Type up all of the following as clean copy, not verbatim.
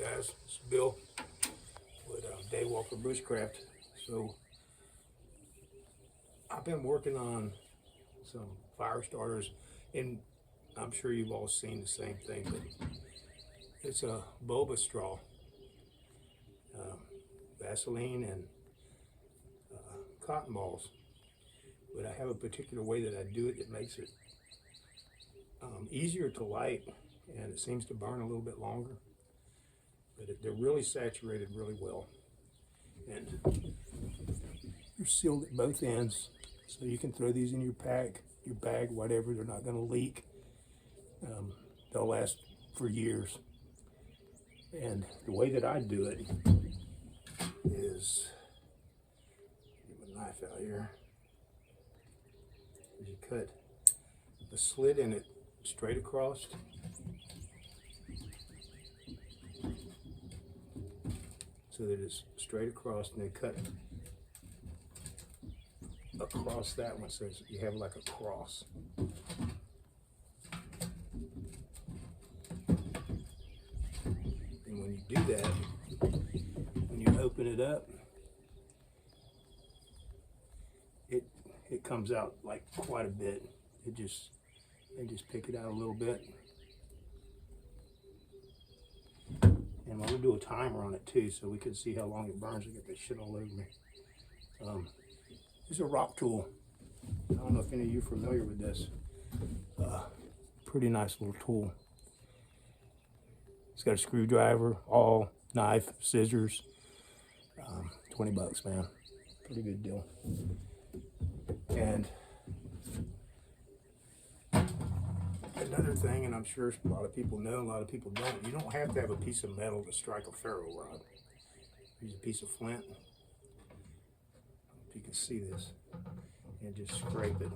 guys? This is Bill with Daywalker Bushcraft. So I've been working on some fire starters, and I'm sure you've all seen the same thing, but it's a BOBA straw, Vaseline and cotton balls. But I have a particular way that I do it that makes it easier to light, and it seems to burn a little bit longer. But they're really saturated really well, and they're sealed at both ends, so you can throw these in your pack, your bag, whatever. They're not going to leak. They'll last for years. And the way that I do it is, get my knife out here, is you cut a slit in it straight across, so that it's straight across, and then cut across that one so you have like a cross. And when you do that, when you open it up, it comes out like quite a bit. They just pick it out a little bit. And we'll do a timer on it too, so we can see how long it burns. I get this shit all over me. This is a rock tool. I don't know if any of you are familiar with this. Pretty nice little tool. It's got a screwdriver, awl, knife, scissors. 20 bucks, man. Pretty good deal. And another thing, and I'm sure a lot of people know, a lot of people don't, you don't have to have a piece of metal to strike a ferro rod. Use a piece of flint. If you can see this, and just scrape it.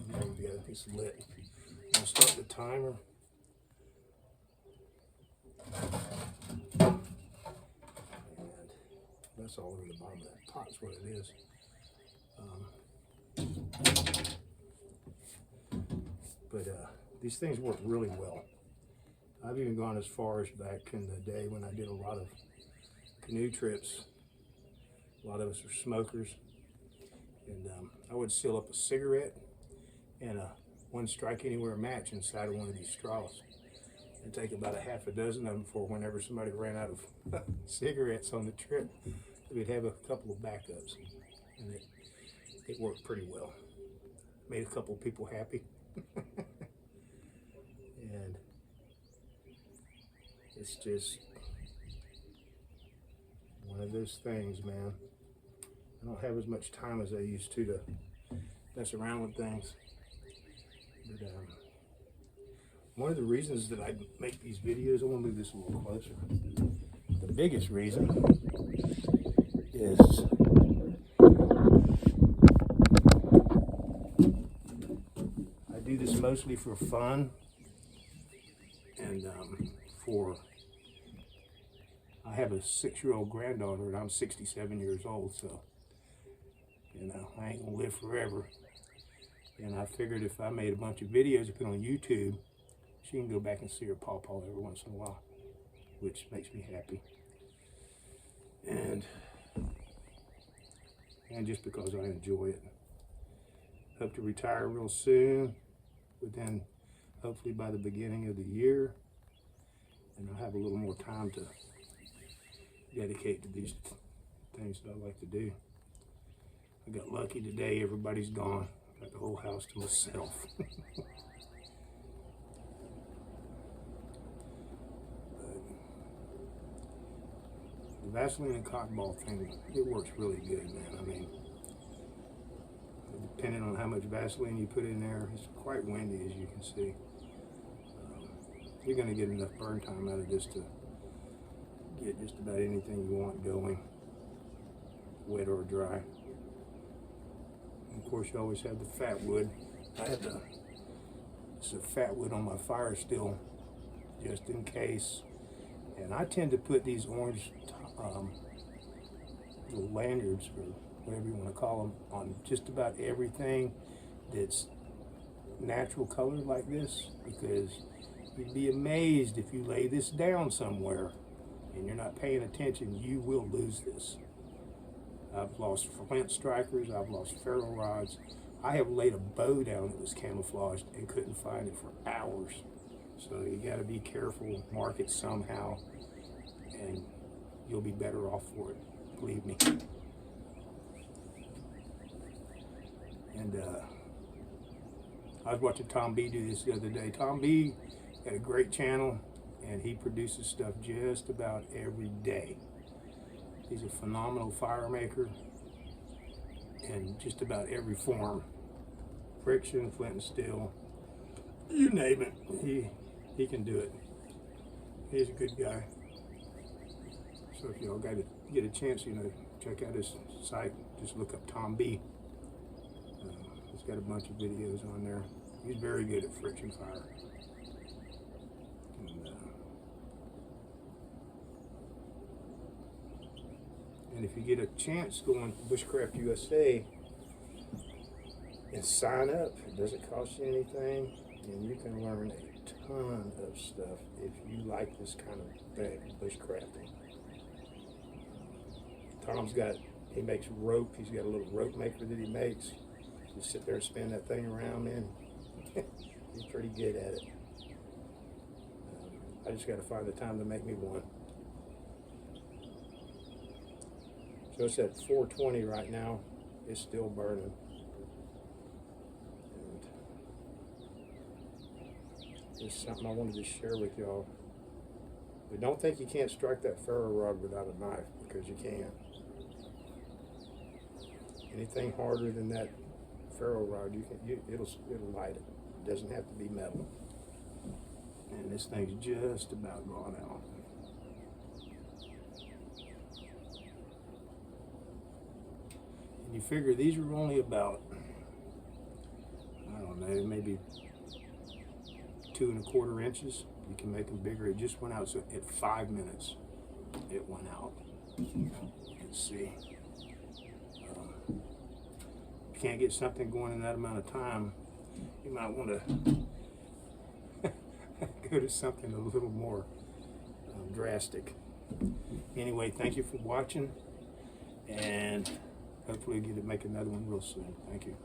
There we go, it's lit. I'll start the timer. And that's all over the bottom of that pot is what it is. But these things work really well. I've even gone as far as back in the day when I did a lot of canoe trips. A lot of us are smokers, and I would seal up a cigarette and a one strike anywhere match inside of one of these straws, and take about a half a dozen of them for whenever somebody ran out of cigarettes on the trip, we'd have a couple of backups, and it worked pretty well. Made a couple of people happy. And it's just one of those things, man. I don't have as much time as I used to mess around with things. But one of the reasons that I make these videos, I want to move this a little closer. The biggest reason is I do this mostly for fun, and I have a 6-year-old granddaughter, and I'm 67 years old, so you know, I ain't gonna live forever. And I figured if I made a bunch of videos to put on YouTube, she can go back and see her pawpaw every once in a while, which makes me happy. And just because I enjoy it. Hope to retire real soon, within, hopefully by the beginning of the year. And I'll have a little more time to dedicate to these things that I like to do. I got lucky today, everybody's gone. Got the whole house to myself. The Vaseline and cotton ball thing, it works really good, man. I mean, depending on how much Vaseline you put in there, it's quite windy, as you can see. You're going to get enough burn time out of this to get just about anything you want going, wet or dry. And of course, you always have the fat wood. I have some fat wood on my fire still, just in case. And I tend to put these orange little lanyards, or whatever you want to call them, on just about everything that's natural colored like this, because You'd be amazed if you lay this down somewhere and you're not paying attention, you will lose this. I've lost flint strikers, I've lost ferro rods. I have laid a bow down that was camouflaged and couldn't find it for hours. So you gotta be careful, mark it somehow, and you'll be better off for it, believe me. And I was watching Tom B do this the other day. Tom B got a great channel, and he produces stuff just about every day. He's a phenomenal fire maker in just about every form. Friction, flint and steel, you name it, he can do it. He's a good guy. So if y'all got to get a chance, check out his site. Just look up Tom B. He's got a bunch of videos on there. He's very good at friction fire. And if you get a chance, go on Bushcraft USA and sign up. It doesn't cost you anything, and you can learn a ton of stuff if you like this kind of thing, bushcrafting. He makes rope. He's got a little rope maker that he makes. You sit there and spin that thing around, man. He's pretty good at it. I just got to find the time to make me one. So it's at 420 right now. It's still burning. And it's something I wanted to share with y'all. But don't think you can't strike that ferro rod without a knife, because you can. Anything harder than that ferro rod, it'll light it. It doesn't have to be metal. And this thing's just about gone out. And you figure these are only about, I don't know, maybe 2 1/4 inches. You can make them bigger. It just went out, so at 5 minutes, it went out. Let's see. If you can't get something going in that amount of time, you might want to go to something a little more drastic. Anyway, thank you for watching, and hopefully get to make another one real soon. Thank you.